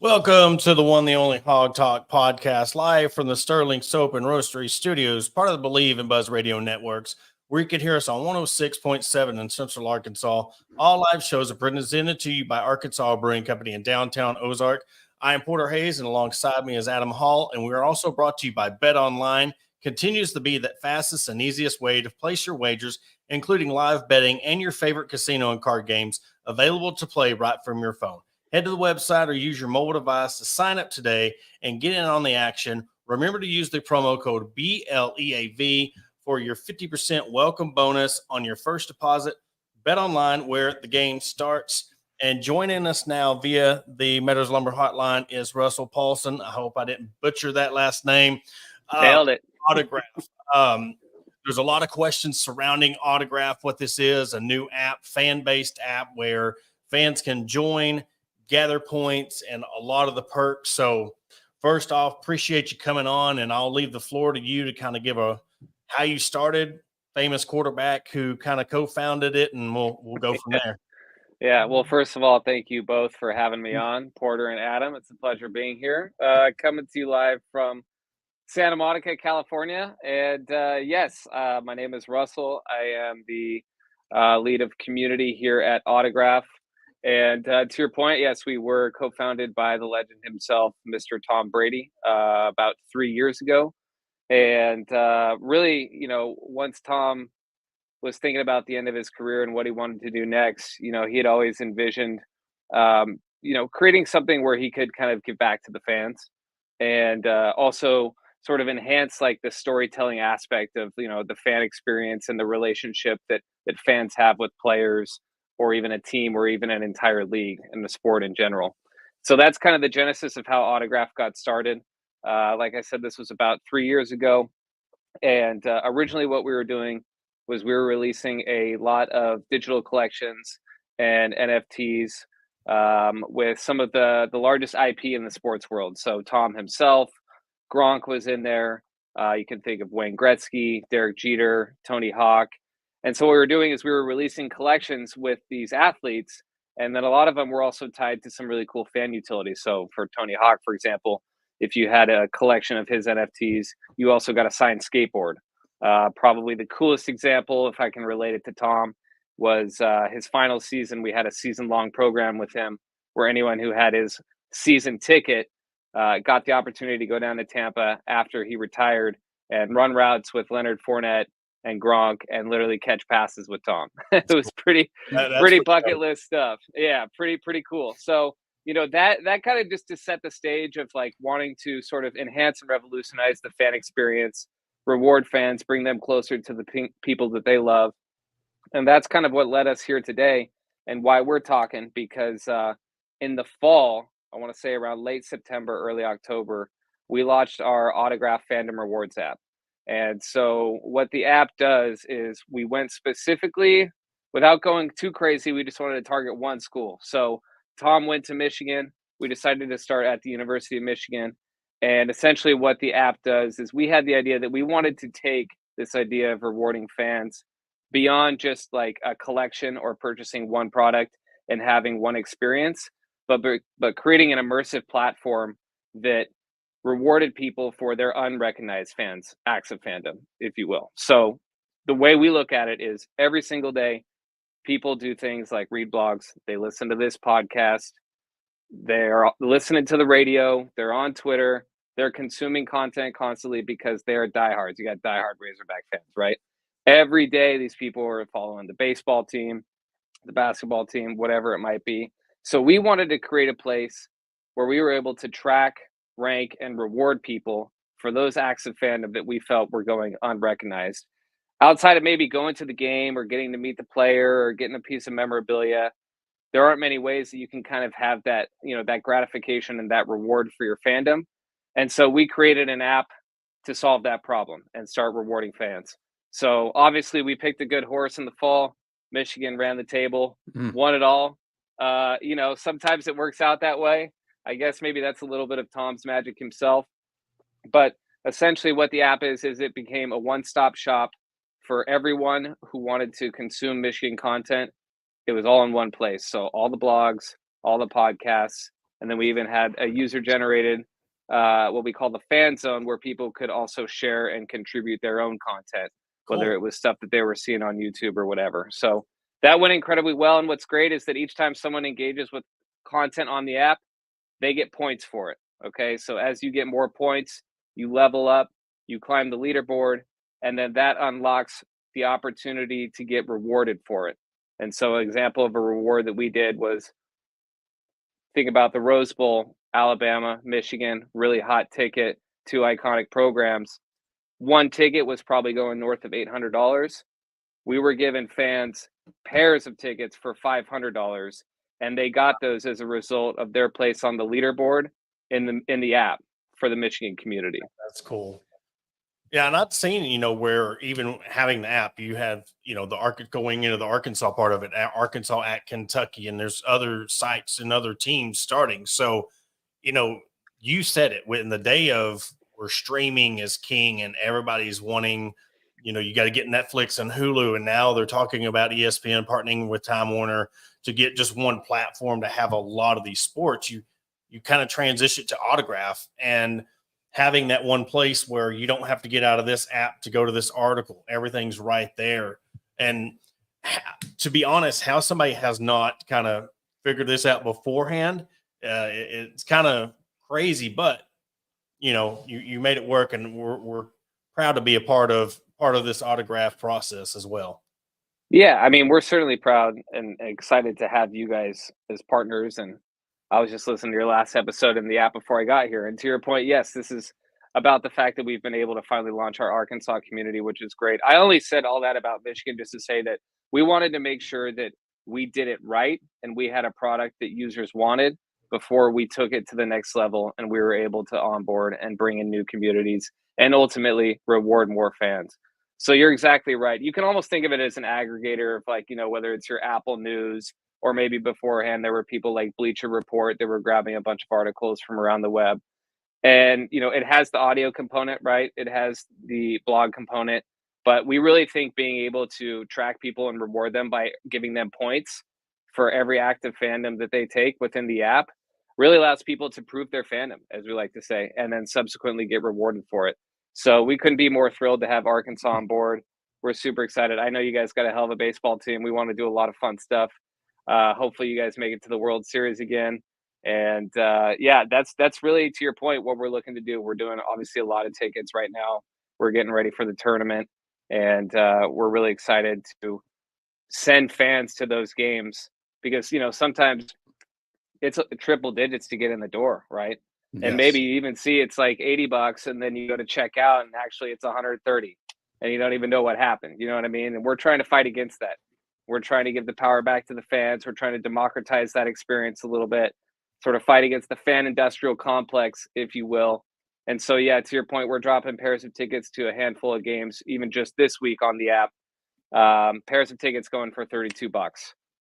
Welcome to the one, the only Hog Talk podcast, live from the Sterling Soap and Roastery Studios, part of the Believe in Buzz Radio Networks, where you can hear us on 106.7 in Central Arkansas. All live shows are presented to you by Arkansas Brewing Company in downtown Ozark. I am Porter Hayes, and alongside me is Adam Hall, and we are also brought to you by Bet Online. Continues to be the fastest and easiest way to place your wagers, including live betting and your favorite casino and card games, available to play right from your phone. Head to the website or use your mobile device to sign up today and get in on the action. Remember to use the promo code BLEAV for your 50% welcome bonus on your first deposit. Bet online where the game starts. And joining us now via the Meadows Lumber Hotline is Russell Paulson. I hope I didn't butcher that last name. Nailed it. Autograph. There's a lot of questions surrounding Autograph, what this is, a new app, fan-based app where fans can join, gather points, and a lot of the perks. So first off, appreciate you coming on, and I'll leave the floor to you to kind of give how you started, famous quarterback who kind of co-founded it, and we'll go from there. Yeah, well, first of all, thank you both for having me on, Porter and Adam. It's a pleasure being here. Coming to you live from Santa Monica, California. And yes, my name is Russell. I am the lead of community here at Autograph. And to your point, yes, we were co-founded by the legend himself, Mr. Tom Brady, about 3 years ago. And really, once Tom was thinking about the end of his career and what he wanted to do next, he had always envisioned, creating something where he could kind of give back to the fans and also sort of enhance like the storytelling aspect of, the fan experience and the relationship that fans have with players or even a team or even an entire league and the sport in general. So that's kind of the genesis of how Autograph got started. Like I said, this was about 3 years ago. And originally what we were doing was we were releasing a lot of digital collections and NFTs with some of the largest IP in the sports world. So Tom himself, Gronk was in there. You can think of Wayne Gretzky, Derek Jeter, Tony Hawk. And so what we were doing is we were releasing collections with these athletes, and then a lot of them were also tied to some really cool fan utilities. So for Tony Hawk, for example, if you had a collection of his NFTs, you also got a signed skateboard. Probably the coolest example, if I can relate it to Tom, was his final season. We had a season-long program with him where anyone who had his season ticket got the opportunity to go down to Tampa after he retired and run routes with Leonard Fournette and Gronk and literally catch passes with Tom. It was pretty bucket list stuff. Yeah, pretty cool. So, that kind of just to set the stage of like wanting to sort of enhance and revolutionize the fan experience, reward fans, bring them closer to the people that they love. And that's kind of what led us here today and why we're talking, because in the fall, I want to say around late September, early October, we launched our Autograph Fandom Rewards app. And so what the app does is we went specifically, without going too crazy, we just wanted to target one school. So Tom went to Michigan. We decided to start at the University of Michigan. And essentially what the app does is we had the idea that we wanted to take this idea of rewarding fans beyond just like a collection or purchasing one product and having one experience, but creating an immersive platform that rewarded people for their unrecognized acts of fandom, if you will. So the way we look at it is every single day, people do things like read blogs, they listen to this podcast, they're listening to the radio, they're on Twitter, they're consuming content constantly because they're diehards. You got diehard Razorback fans, right? Every day, these people are following the baseball team, the basketball team, whatever it might be. So we wanted to create a place where we were able to track, rank, and reward people for those acts of fandom that we felt were going unrecognized. Outside of maybe going to the game or getting to meet the player or getting a piece of memorabilia, there aren't many ways that you can kind of have that, that gratification and that reward for your fandom. And so we created an app to solve that problem and start rewarding fans. So obviously we picked a good horse in the fall. Michigan ran the table, won it all. Sometimes it works out that way. I guess maybe that's a little bit of Tom's magic himself. But essentially what the app is it became a one-stop shop for everyone who wanted to consume Michigan content. It was all in one place. So all the blogs, all the podcasts, And then we even had a user-generated, what we call the fan zone, where people could also share and contribute their own content, whether Cool. it was stuff that they were seeing on YouTube or whatever. So that went incredibly well. And what's great is that each time someone engages with content on the app, they get points for it. Okay. So as you get more points, you level up, you climb the leaderboard, and then that unlocks the opportunity to get rewarded for it. And so, an example of a reward that we did was, think about the Rose Bowl, Alabama, Michigan, really hot ticket, two iconic programs. One ticket was probably going north of $800. We were giving fans pairs of tickets for $500, and they got those as a result of their place on the leaderboard in the app for the Michigan community. That's cool. Yeah, and I've seen, where even having the app, you have, the going into the Arkansas part of it, at Arkansas at Kentucky, and there's other sites and other teams starting. So, you said it, in the day of where streaming is king and everybody's wanting, you got to get Netflix and Hulu, and now they're talking about ESPN partnering with Time Warner to get just one platform to have a lot of these sports. You kind of transition to Autograph, and having that one place where you don't have to get out of this app to go to this article. Everything's right there. And to be honest, how somebody has not kind of figured this out beforehand, it's kind of crazy, but you made it work, and we're proud to be a part of this Autograph process as well. Yeah, I mean, we're certainly proud and excited to have you guys as partners. And I was just listening to your last episode in the app before I got here. And to your point, yes, this is about the fact that we've been able to finally launch our Arkansas community, which is great. I only said all that about Michigan just to say that we wanted to make sure that we did it right and we had a product that users wanted before we took it to the next level, and we were able to onboard and bring in new communities and ultimately reward more fans. So you're exactly right. You can almost think of it as an aggregator of, like, whether it's your Apple News, or maybe beforehand there were people like Bleacher Report that were grabbing a bunch of articles from around the web. And it has the audio component, right? It has the blog component, but we really think being able to track people and reward them by giving them points for every active fandom that they take within the app really allows people to prove their fandom, as we like to say, and then subsequently get rewarded for it. So we couldn't be more thrilled to have Arkansas on board. We're super excited. I know you guys got a hell of a baseball team. We want to do a lot of fun stuff. Hopefully you guys make it to the World Series again. And yeah, that's really, to your point, what we're looking to do. We're doing obviously a lot of tickets right now. We're getting ready for the tournament, and we're really excited to send fans to those games, because sometimes it's triple digits to get in the door, right? And maybe Yes. you even see it's like $80, and then you go to check out and actually it's 130, and you don't even know what happened. You know what I mean? And we're trying to fight against that. We're trying to give the power back to the fans. We're trying to democratize that experience a little bit, sort of fight against the fan industrial complex, if you will. And so, yeah, to your point, we're dropping pairs of tickets to a handful of games, even just this week on the app. Pairs of tickets going for $32.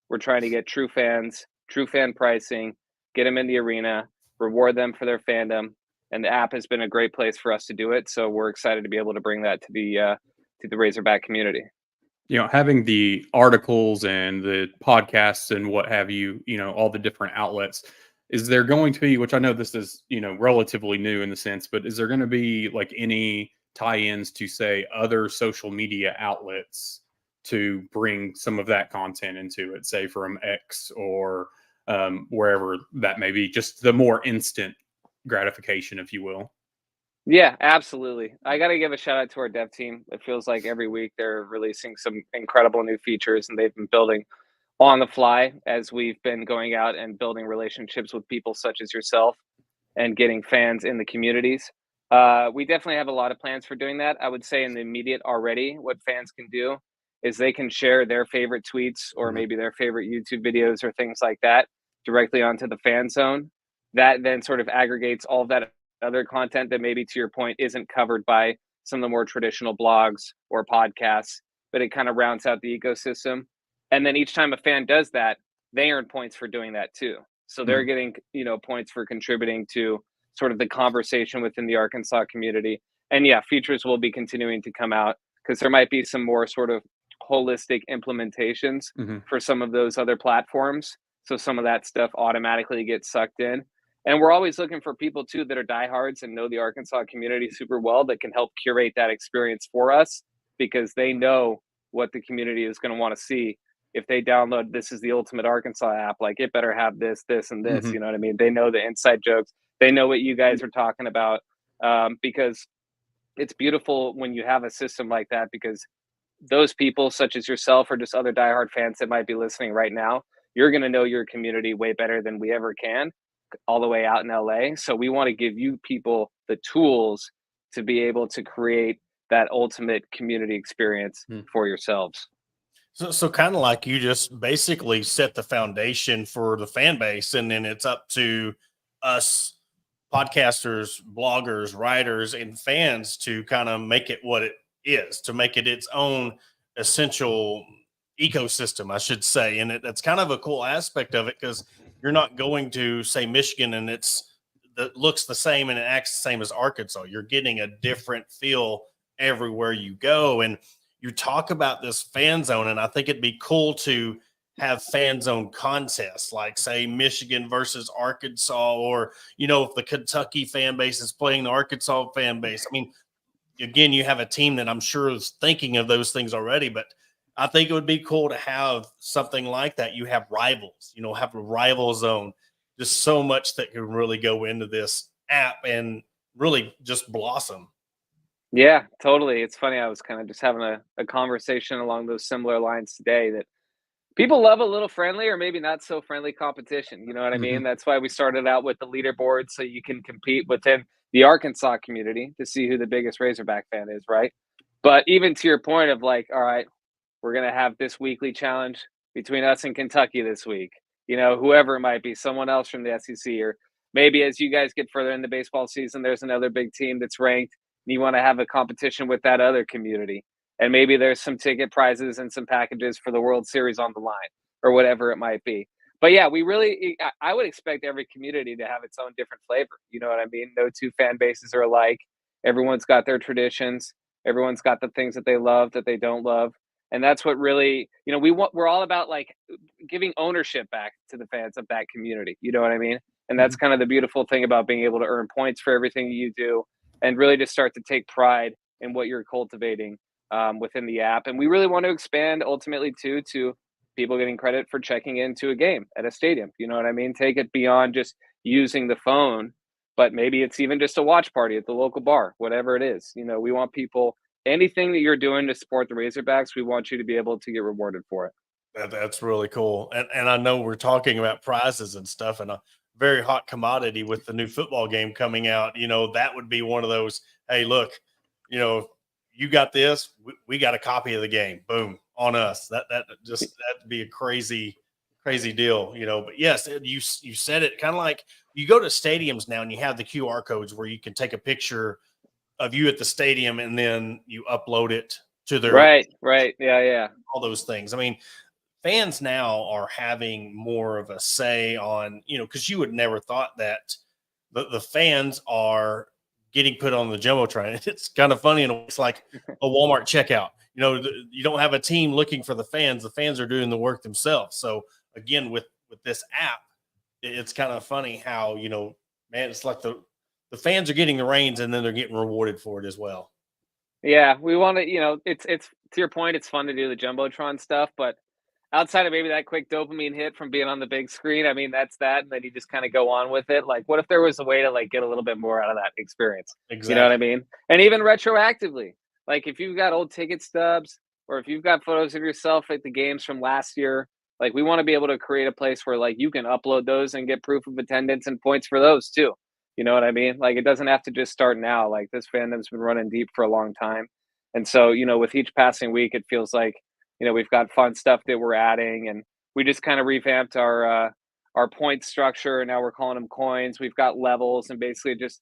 We're trying to get true fans, true fan pricing, get them in the arena, reward them for their fandom, and the app has been a great place for us to do it. So we're excited to be able to bring that to the Razorback community. Having the articles and the podcasts and what have you, all the different outlets, is there going to be, which I know this is, relatively new in the sense, but is there going to be like any tie-ins to, say, other social media outlets to bring some of that content into it, say from X or wherever that may be, just the more instant gratification, if you will? Yeah, absolutely. I got to give a shout out to our dev team. It feels like every week they're releasing some incredible new features, and they've been building on the fly as we've been going out and building relationships with people such as yourself and getting fans in the communities. We definitely have a lot of plans for doing that. I would say in the immediate already, what fans can do is they can share their favorite tweets or maybe their favorite YouTube videos or things like that directly onto the fan zone. That then sort of aggregates all of that other content that maybe, to your point, isn't covered by some of the more traditional blogs or podcasts, but it kind of rounds out the ecosystem. And then each time a fan does that, they earn points for doing that too. So they're getting, points for contributing to sort of the conversation within the Arkansas community. And yeah, features will be continuing to come out because there might be some more sort of holistic implementations for some of those other platforms. So some of that stuff automatically gets sucked in. And we're always looking for people too that are diehards and know the Arkansas community super well that can help curate that experience for us, because they know what the community is going to want to see. If they download This Is the Ultimate Arkansas app, like it better have this, this, and this. Mhm. You know what I mean? They know the inside jokes. They know what you guys are talking about, because it's beautiful when you have a system like that, because those people, such as yourself or just other diehard fans that might be listening right now, you're going to know your community way better than we ever can, all the way out in LA. So we want to give you people the tools to be able to create that ultimate community experience Mm. for yourselves. So kind of like you just basically set the foundation for the fan base, and then it's up to us podcasters, bloggers, writers, and fans to kind of make it what it is, to make it its own essential ecosystem, I should say. And that's kind of a cool aspect of it, because you're not going to say Michigan and that looks the same and it acts the same as Arkansas. You're getting a different feel everywhere you go. And you talk about this fan zone, and I think it'd be cool to have fan zone contests, like say Michigan versus Arkansas, or if the Kentucky fan base is playing the Arkansas fan base. I mean, again, you have a team that I'm sure is thinking of those things already, but I think it would be cool to have something like that. You have rivals, have a rival zone. Just so much that can really go into this app and really just blossom. Yeah, totally. It's funny. I was kind of just having a conversation along those similar lines today, that people love a little friendly or maybe not so friendly competition. You know what I mean? Mhm. That's why we started out with the leaderboard, so you can compete within the Arkansas community to see who the biggest Razorback fan is, right? But even to your point of like, all right, we're going to have this weekly challenge between us and Kentucky this week. Whoever it might be, someone else from the SEC, or maybe as you guys get further in the baseball season, there's another big team that's ranked, and you want to have a competition with that other community. And maybe there's some ticket prizes and some packages for the World Series on the line, or whatever it might be. But yeah, I would expect every community to have its own different flavor. You know what I mean? No two fan bases are alike. Everyone's got their traditions. Everyone's got the things that they love, that they don't love. And that's what really, we're all about like giving ownership back to the fans of that community. You know what I mean? And that's Mhm. kind of the beautiful thing about being able to earn points for everything you do, and really just start to take pride in what you're cultivating within the app. And we really want to expand ultimately too to people getting credit for checking into a game at a stadium. You know what I mean? Take it beyond just using the phone, but maybe it's even just a watch party at the local bar, whatever it is. We want people, anything that you're doing to support the Razorbacks, we want you to be able to get rewarded for it. That's really cool. And I know we're talking about prizes and stuff, and a very hot commodity with the new football game coming out. That would be one of those, hey, look, you got this, we got a copy of the game. Boom, on us. That'd be a crazy deal. But yes, you said it, kind of like you go to stadiums now and you have the QR codes where you can take a picture of you at the stadium and then you upload it to their Right. Yeah. all those things. I mean, fans now are having more of a say on, because you would never thought that the fans are getting put on the jumbotron. It's kind of funny, and it's like a Walmart checkout. You don't have a team looking for the fans. The fans are doing the work themselves. So again, with this app, it's kind of funny how, man, it's like the fans are getting the reins, and then they're getting rewarded for it as well. Yeah. We want to, it's to your point, it's fun to do the Jumbotron stuff, but outside of maybe that quick dopamine hit from being on the big screen, I mean, that's that. And then you just kind of go on with it. Like, what if there was a way to like get a little bit more out of that experience? You know what I Exactly. mean? And even retroactively, like if you've got old ticket stubs, or if you've got photos of yourself at the games from last year, like we want to be able to create a place where like you can upload those and get proof of attendance and points for those too. You know what I mean? Like it doesn't have to just start now. Like this fandom's been running deep for a long time. And so, with each passing week, it feels like, we've got fun stuff that we're adding, and we just kind of revamped our point structure, and now we're calling them coins. We've got levels, and basically just,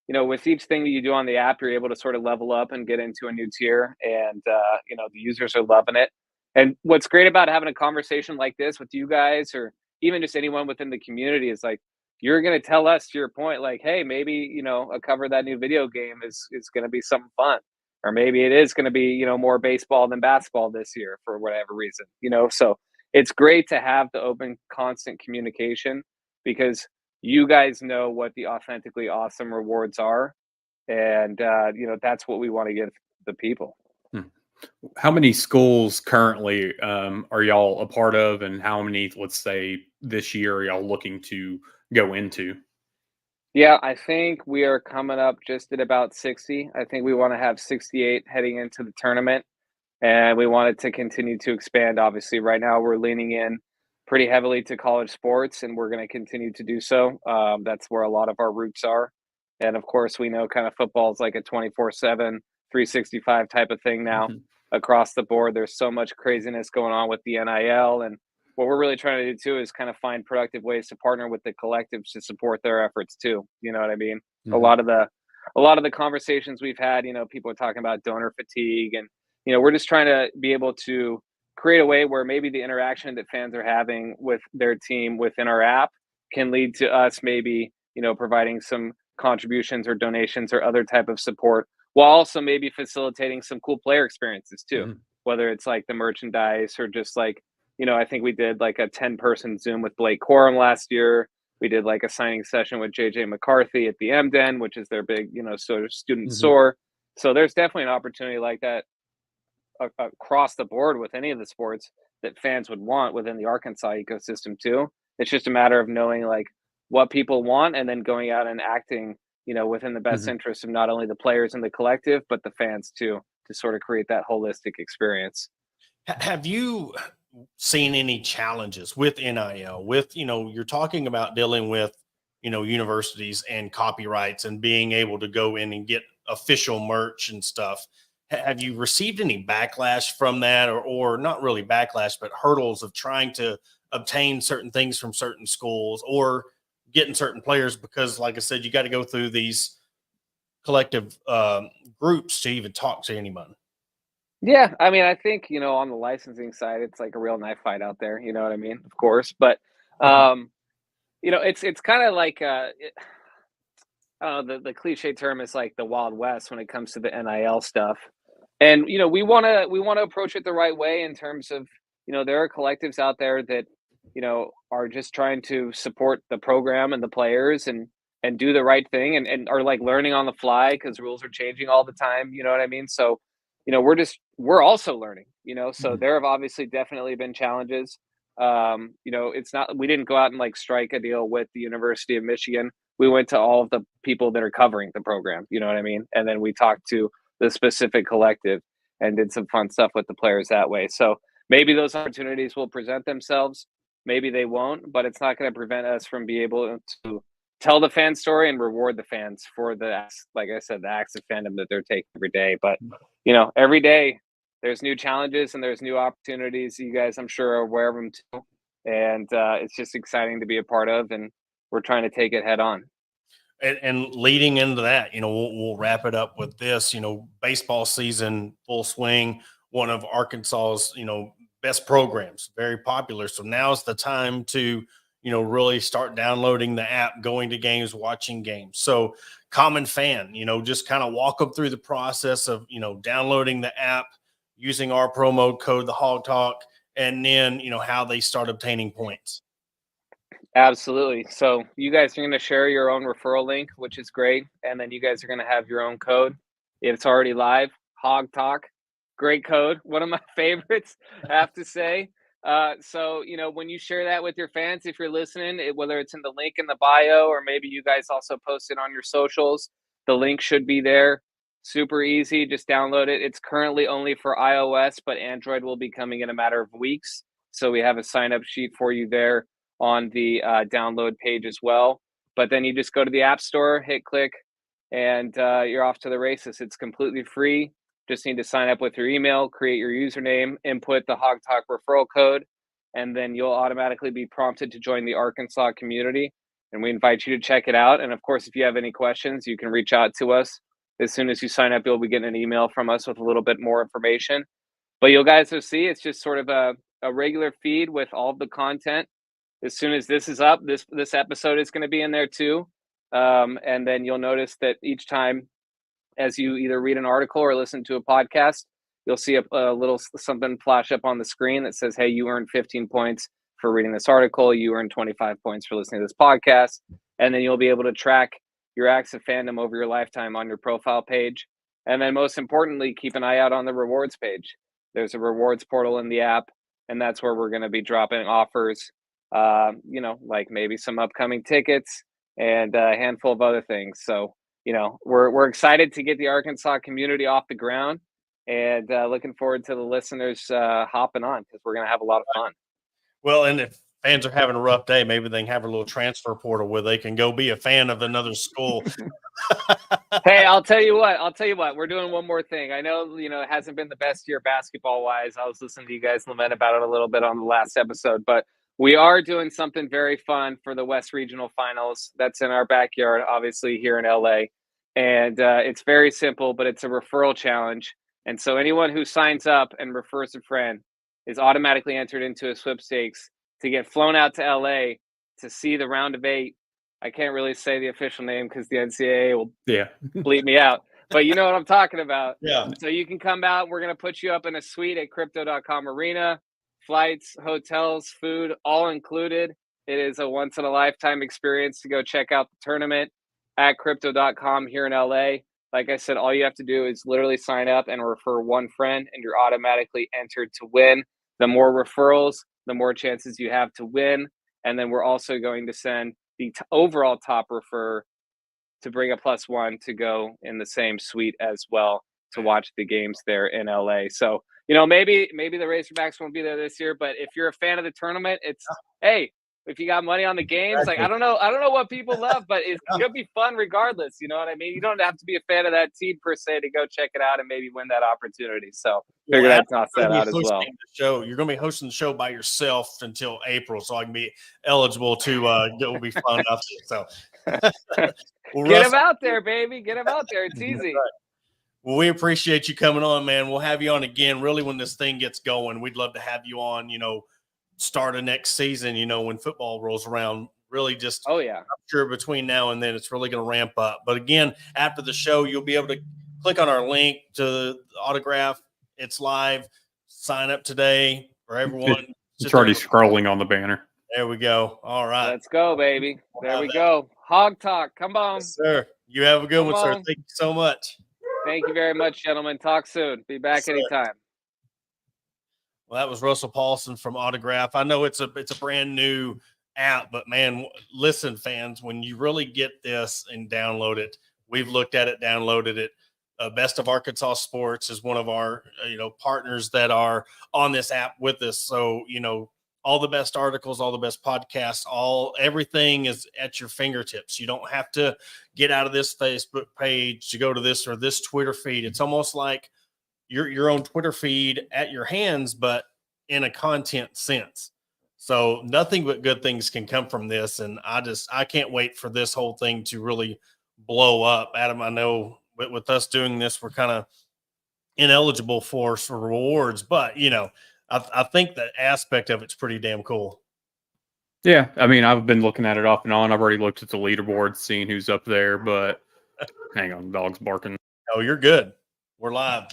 with each thing that you do on the app, you're able to sort of level up and get into a new tier, and the users are loving it. And what's great about having a conversation like this with you guys, or even just anyone within the community, is like you're going to tell us, to your point, like, hey, maybe a cover of that new video game is going to be something fun, or maybe it is going to be more baseball than basketball this year for whatever reason. So it's great to have the open constant communication, because you guys know what the authentically awesome rewards are. And, that's what we want to give the people. Hmm. How many schools currently are y'all a part of, and how many, let's say, this year are y'all looking to go into? Yeah, I think we are coming up just at about 60. I think we want to have 68 heading into the tournament, and we want it to continue to expand. Obviously, right now we're leaning in pretty heavily to college sports, and we're going to continue to do so. That's where a lot of our roots are. And of course, we know kind of football is like a 24/7, 365 type of thing now Mhm. across the board. There's so much craziness going on with the NIL. And what we're really trying to do too is kind of find productive ways to partner with the collectives to support their efforts too. You know what I mean? A Mhm. lot of the a lot of the conversations we've had, people are talking about donor fatigue, and we're just trying to be able to create a way where maybe the interaction that fans are having with their team within our app can lead to us maybe, providing some contributions or donations or other type of support, while also maybe facilitating some cool player experiences too, Mhm. whether it's like the merchandise or just like, I think we did like a 10-person Zoom with Blake Corum last year. We did like a signing session with JJ McCarthy at the M Den, which is their big, sort of student Mhm. store. So there's definitely an opportunity like that across the board with any of the sports that fans would want within the Arkansas ecosystem too. It's just a matter of knowing like what people want and then going out and acting, within the best Mhm. interest of not only the players and the collective, but the fans too, to sort of create that holistic experience. Have you seen any challenges with NIL? With, you're talking about dealing with, universities and copyrights and being able to go in and get official merch and stuff. Have you received any backlash from that, or not really backlash, but hurdles of trying to obtain certain things from certain schools or getting certain players? Because, like I said, you got to go through these collective groups to even talk to anyone. Yeah, I mean, I think, on the licensing side, it's like a real knife fight out there, you know what I mean? Of course, but Mhm. it's kind of like I don't know, the cliche term is like the Wild West when it comes to the NIL stuff. And we want to approach it the right way in terms of, there are collectives out there that, are just trying to support the program and the players and do the right thing and are like learning on the fly because rules are changing all the time, you know what I mean? So, we're also learning, so Mhm. there have obviously definitely been challenges. It's not we didn't go out and like strike a deal with the University of Michigan. We went to all of the people that are covering the program, you know what I mean? And then we talked to the specific collective and did some fun stuff with the players that way. So maybe those opportunities will present themselves. Maybe they won't, but it's not going to prevent us from being able to tell the fan story and reward the fans for like I said, the acts of fandom that they're taking every day. But, every day there's new challenges and there's new opportunities. You guys, I'm sure, are aware of them too. And it's just exciting to be a part of. And we're trying to take it head on. And leading into that, we'll wrap it up with this. Baseball season full swing. One of Arkansas's, best programs, very popular. So now's the time to, really start downloading the app, going to games, watching games. So common fan, just kind of walk them through the process of, downloading the app, using our promo code, the Hog Talk, and then, how they start obtaining points. Absolutely. So you guys are going to share your own referral link, which is great, and then you guys are going to have your own code. It's already live. Hog Talk, great code. One of my favorites, I have to say. So when you share that with your fans, if you're listening, whether it's in the link in the bio or maybe you guys also post it on your socials, the link should be there. Super easy. Just download it. It's currently only for iOS, but Android will be coming in a matter of weeks. So we have a sign up sheet for you there on the download page as well. But then you just go to the App Store, hit click, and you're off to the races. It's completely free. Just need to sign up with your email, create your username, input the Hog Talk referral code, and then you'll automatically be prompted to join the Arkansas community. And we invite you to check it out. And of course, if you have any questions, you can reach out to us. As soon as you sign up, you'll be getting an email from us with a little bit more information. But you'll guys will see it's just sort of a regular feed with all of the content. As soon as this is up, this episode is going to be in there too. And then you'll notice that each time as you either read an article or listen to a podcast, you'll see a little something flash up on the screen that says, hey, you earned 15 points for reading this article. You earned 25 points for listening to this podcast. And then you'll be able to track your acts of fandom over your lifetime on your profile page. And then most importantly, keep an eye out on the rewards page. There's a rewards portal in the app, and that's where we're going to be dropping offers, like maybe some upcoming tickets and a handful of other things. So, we're excited to get the Arkansas community off the ground, and looking forward to the listeners hopping on, because we're going to have a lot of fun. Well, and if fans are having a rough day, maybe they can have a little transfer portal where they can go be a fan of another school. Hey, I'll tell you what, we're doing one more thing. I know, it hasn't been the best year basketball wise. I was listening to you guys lament about it a little bit on the last episode, but we are doing something very fun for the West Regional Finals. That's in our backyard, obviously, here in LA. And it's very simple, but it's a referral challenge. And so anyone who signs up and refers a friend is automatically entered into a sweepstakes to get flown out to LA to see the round of 8. I can't really say the official name because the NCAA will bleep me out. But you know what I'm talking about. Yeah. So you can come out. We're going to put you up in a suite at Crypto.com Arena. Flights, hotels, food, all included. It is a once-in-a-lifetime experience to go check out the tournament at Crypto.com here in LA. Like I said, all you have to do is literally sign up and refer one friend, and you're automatically entered to win. The more referrals, the more chances you have to win. And then we're also going to send the overall top refer to bring a +1 to go in the same suite as well to watch the games there in LA. So, maybe the Razorbacks won't be there this year, but if you're a fan of the tournament, it's, hey, if you got money on the games, like, I don't know what people love, but it's going to be fun regardless. You know what I mean? You don't have to be a fan of that team per se to go check it out and maybe win that opportunity. So figured I'd toss that out as well. You're going to be hosting the show by yourself until April, so I can be eligible to go be fun out there. So get him out there, baby. Get him out there. It's easy. Well, we appreciate you coming on, man. We'll have you on again. Really, when this thing gets going, we'd love to have you on, start of next season, when football rolls around. Really just, oh yeah, I'm sure between now and then it's really going to ramp up. But again, after the show, you'll be able to click on our link to the autograph. It's live. Sign up today for everyone. It's already scrolling on the banner. There we go. All right. Let's go, baby. There we go. Hawg Talk. Come on. Yes, sir. You have a good one, sir. Thank you so much. Thank you very much, gentlemen. Talk soon. Be back anytime. Well, that was Russell Paulson from Autograph. I know it's a brand new app, but man, listen, fans, when you really get this and download it, we've looked at it, downloaded it. Best of Arkansas Sports is one of our partners that are on this app with us. So all the best articles, all the best podcasts, everything is at your fingertips. You don't have to get out of this Facebook page to go to this or this Twitter feed. It's almost like your own Twitter feed at your hands, but in a content sense. So nothing but good things can come from this. And I can't wait for this whole thing to really blow up. Adam, I know with us doing this, we're kind of ineligible for rewards, but I think that aspect of it's pretty damn cool. Yeah. I mean, I've been looking at it off and on. I've already looked at the leaderboard, seeing who's up there, but hang on, the dog's barking. Oh, you're good. We're live.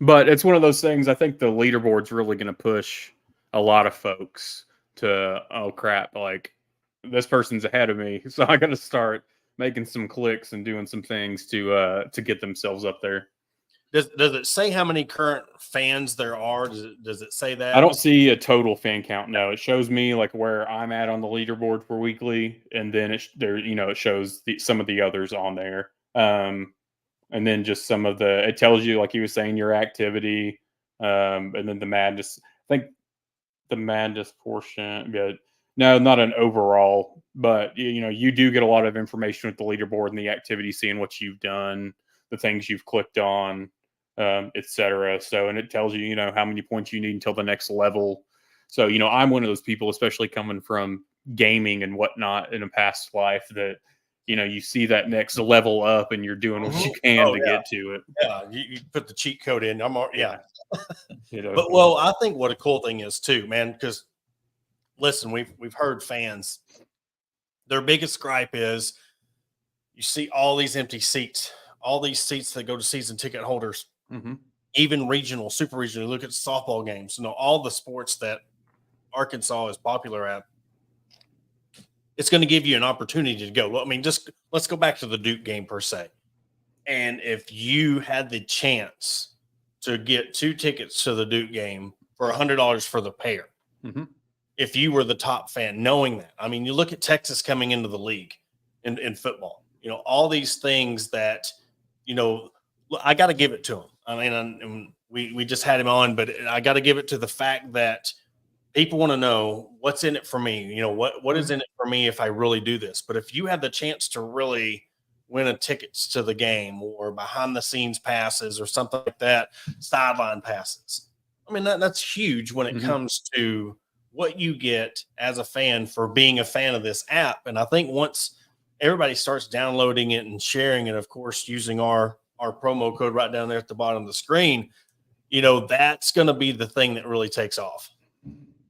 But it's one of those things. I think the leaderboard's really going to push a lot of folks to, oh crap, like this person's ahead of me, so I got to start making some clicks and doing some things to get themselves up there. Does it say how many current fans there are? Does it say that? I don't see a total fan count. No, it shows me like where I'm at on the leaderboard for weekly, and then it shows some of the others on there. And then just it tells you, like he was saying, your activity, and then the madness. I think the madness portion, but no, not an overall, but you do get a lot of information with the leaderboard and the activity, seeing what you've done, the things you've clicked on, etc. So, and it tells you, how many points you need until the next level. So, I'm one of those people, especially coming from gaming and whatnot in a past life, that you see that next level up and you're doing what you can to get to it. Yeah, you put the cheat code in. Yeah. But I think what a cool thing is too, man, because listen, we've heard fans, their biggest gripe is you see all these empty seats, all these seats that go to season ticket holders, even regional, super regional. Look at softball games, all the sports that Arkansas is popular at. it's going to give you an opportunity to go. I mean, just let's go back to the Duke game per se. And if you had the chance to get 2 tickets to the Duke game for $100 for the pair, if you were the top fan, knowing that, I mean, you look at Texas coming into the league in football, all these things that, I got to give it to him. I mean, and we just had him on, but I got to give it to the fact that people want to know what's in it for me. What is in it for me if I really do this? But if you have the chance to really win a tickets to the game or behind the scenes passes or something like that, sideline passes, I mean, that's huge when it comes to what you get as a fan for being a fan of this app. And I think once everybody starts downloading it and sharing it, of course, using our promo code right down there at the bottom of the screen, that's going to be the thing that really takes off.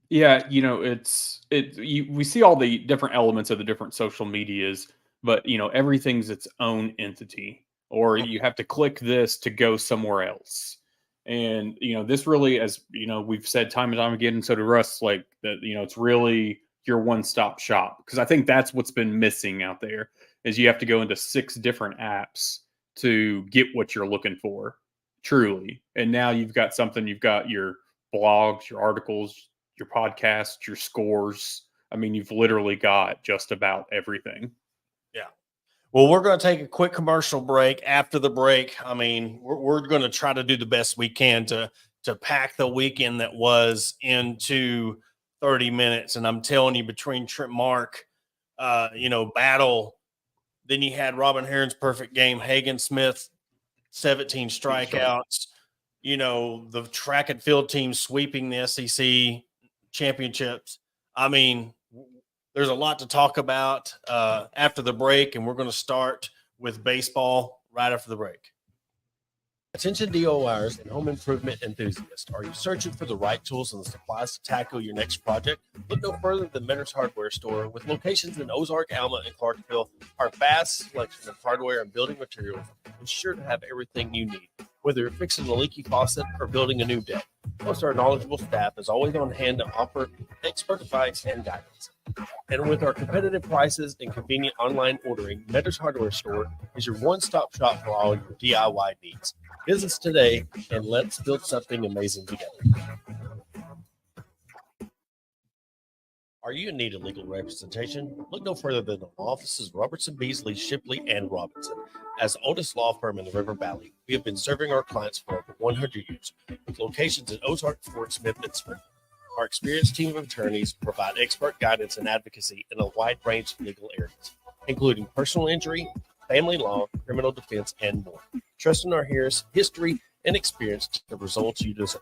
Yeah, we see all the different elements of the different social medias, but everything's its own entity, or you have to click this to go somewhere else. And this really, as we've said time and time again, and so do Russ, like that, it's really your one-stop shop, because I think that's what's been missing out there is you have to go into 6 different apps to get what you're looking for, truly. And now you've got your blogs, your articles, your podcast, your scores. I mean, you've literally got just about everything. Yeah. Well, we're going to take a quick commercial break. After the break, I mean, we're going to try to do the best we can to pack the weekend that was into 30 minutes. And I'm telling you, between Trent Mark, battle, then you had Robin Heron's perfect game, Hagen Smith, 17 strikeouts, the track and field team sweeping the SEC championships. I mean, there's a lot to talk about after the break, and we're going to start with baseball right after the break. Attention DIYers and home improvement enthusiasts. Are you searching for the right tools and supplies to tackle your next project? Look no further than Mentor's Hardware Store. With locations in Ozark, Alma, and Clarksville, our vast selection of hardware and building materials is sure to have everything you need. Whether you're fixing a leaky faucet or building a new deck, most of our knowledgeable staff is always on hand to offer expert advice and guidance. And with our competitive prices and convenient online ordering, Mentor's Hardware Store is your one-stop shop for all your DIY needs. Visit us today and let's build something amazing together. Are you in need of legal representation? Look no further than the offices of Robertson, Beasley, Shipley, and Robinson. As the oldest law firm in the River Valley, we have been serving our clients for over 100 years, with locations in Ozark, Fort Smith, and Smith. Our experienced team of attorneys provide expert guidance and advocacy in a wide range of legal areas, including personal injury, family law, criminal defense, and more. Trust in our history and experience to the results you deserve.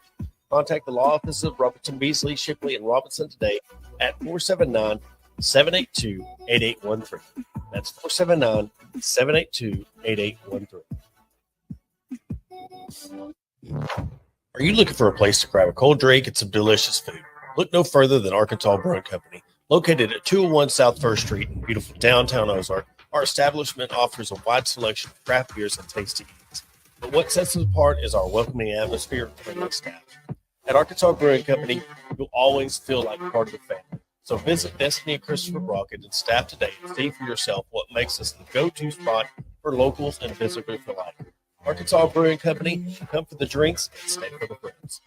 Contact the law offices of Robertson, Beasley, Shipley, and Robinson today at 479-782-8813. That's 479-782-8813. Are you looking for a place to grab a cold drink and some delicious food? Look no further than Arkansas Brewing Company. Located at 201 South First Street in beautiful downtown Ozark, our establishment offers a wide selection of craft beers and tasty eats. But what sets us apart is our welcoming atmosphere and friendly staff. At Arkansas Brewing Company, you'll always feel like part of the family. So visit Destiny and Christopher Brockett and staff today and see for yourself what makes us the go-to spot for locals and visitors alike. Arkansas Brewing Company, come for the drinks and stay for the friends.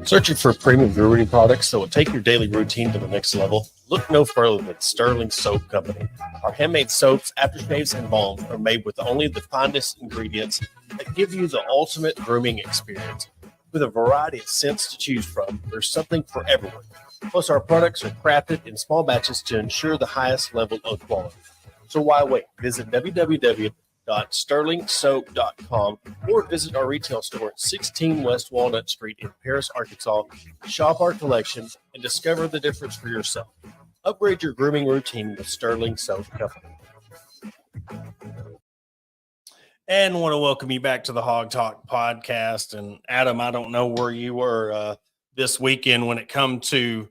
Searching for premium brewery products that will take your daily routine to the next level? Look no further than Sterling Soap Company. Our handmade soaps, aftershaves, and balms are made with only the finest ingredients that give you the ultimate grooming experience. With a variety of scents to choose from, there's something for everyone. Plus, our products are crafted in small batches to ensure the highest level of quality. So why wait? Visit www.sterlingsoap.com or visit our retail store at 16 West Walnut Street in Paris, Arkansas. Shop our collection and discover the difference for yourself. Upgrade your grooming routine with Sterling Soap Company. And want to welcome you back to the Hawg Talk podcast. And Adam, I don't know where you were this weekend when it come to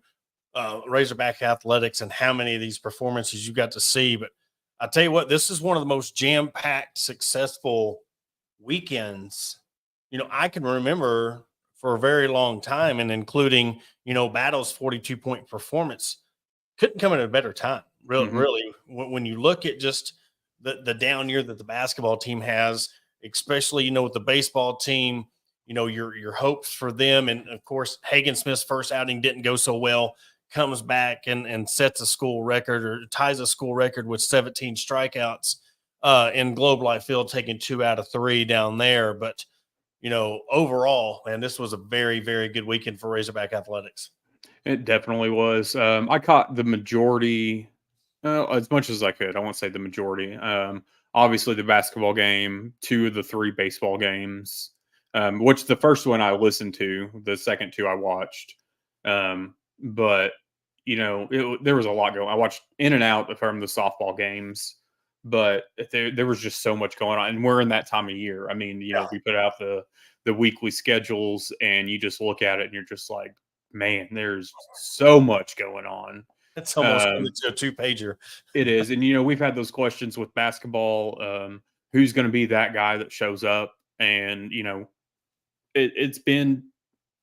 Razorback athletics and how many of these performances you got to see, but I tell you what, this is one of the most jam-packed, successful weekends, I can remember for a very long time, and including, Battle's 42-point performance couldn't come at a better time. Really, Mhm. really, when you look at just the down year that the basketball team has, especially, with the baseball team, your hopes for them. And of course, Hagen Smith's first outing didn't go so well, comes back and sets a school record or ties a school record with 17 strikeouts in Globe Life Field, taking 2 out of 3 down there. But, overall, man, this was a very, very good weekend for Razorback athletics. It definitely was. I caught the majority, as much as I could. I won't say the majority. Obviously, the basketball game, 2 of the 3 baseball games, which the first one I listened to, the second 2 I watched. But, there was a lot going on. I watched in and out from the softball games, but there was just so much going on. And we're in that time of year. I mean, we put out the weekly schedules, and you just look at it and you're just like, man, there's so much going on. It's almost into a 2-pager. It is. And, we've had those questions with basketball. Who's going to be that guy that shows up? And, it's been,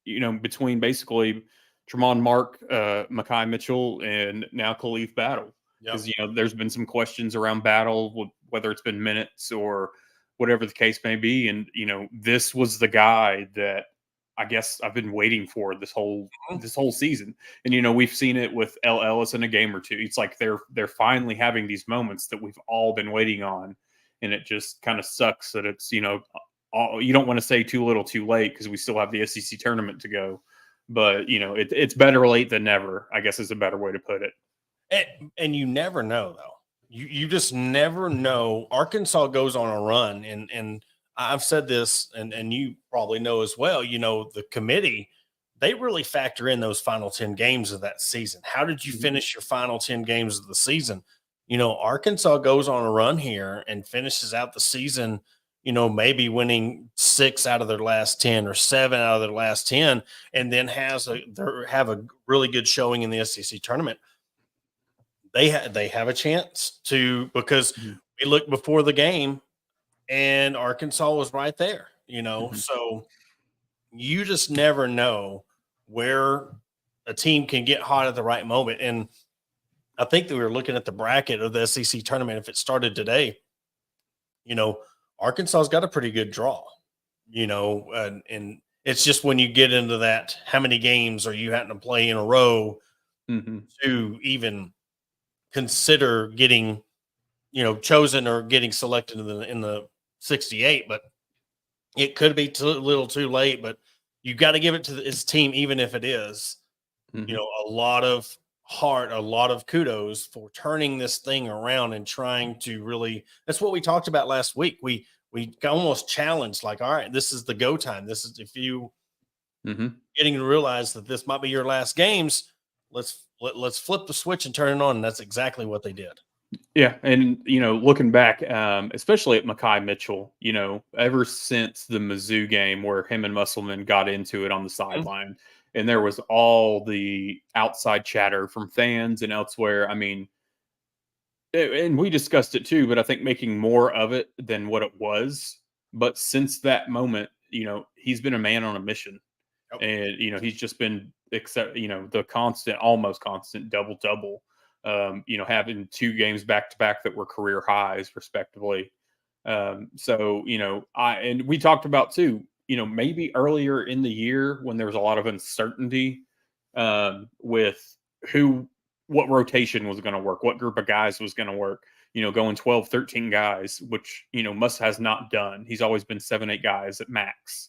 between basically Tremont Mark, Makai Mitchell, and now Khalif Battle. Because, there's been some questions around Battle, whether it's been minutes or whatever the case may be. And, this was the guy that I guess I've been waiting for this whole season. And, we've seen it with L. Ellis in a game or two. It's like they're finally having these moments that we've all been waiting on. And it just kind of sucks that it's, you don't want to say too little too late, because we still have the SEC tournament to go. But, it's better late than never, I guess is a better way to put it. And you never know, though. You just never know. Arkansas goes on a run, and I've said this, and you probably know as well, the committee, they really factor in those final 10 games of that season. How did you finish your final 10 games of the season? Arkansas goes on a run here and finishes out the season, maybe winning 6 out of their last 10 or 7 out of their last 10, and then have a really good showing in the SEC tournament. They have a chance to, because we looked before the game and Arkansas was right there, so you just never know where a team can get hot at the right moment. And I think that we were looking at the bracket of the SEC tournament. If it started today, Arkansas's got a pretty good draw, and it's just when you get into that, how many games are you having to play in a row to even consider getting, chosen or getting selected in the 68. But it could be a little too late. But you got to give it to his team, even if it is, a lot of heart, a lot of kudos for turning this thing around and trying to really. That's what we talked about last week. We almost challenged, like, all right, this is the go time. This is, if you getting to realize that this might be your last games, let's flip the switch and turn it on. And that's exactly what they did. Yeah. And, looking back, especially at Makai Mitchell, ever since the Mizzou game where him and Musselman got into it on the sideline, and there was all the outside chatter from fans and elsewhere. I mean, and we discussed it too, but I think making more of it than what it was. But since that moment, he's been a man on a mission. And, he's just been, the constant, almost constant double, having 2 games back to back that were career highs, respectively. So, and we talked about too, maybe earlier in the year when there was a lot of uncertainty with what rotation was going to work, what group of guys was going to work, going 12, 13 guys, which, Muss has not done. He's always been 7, 8 guys at max.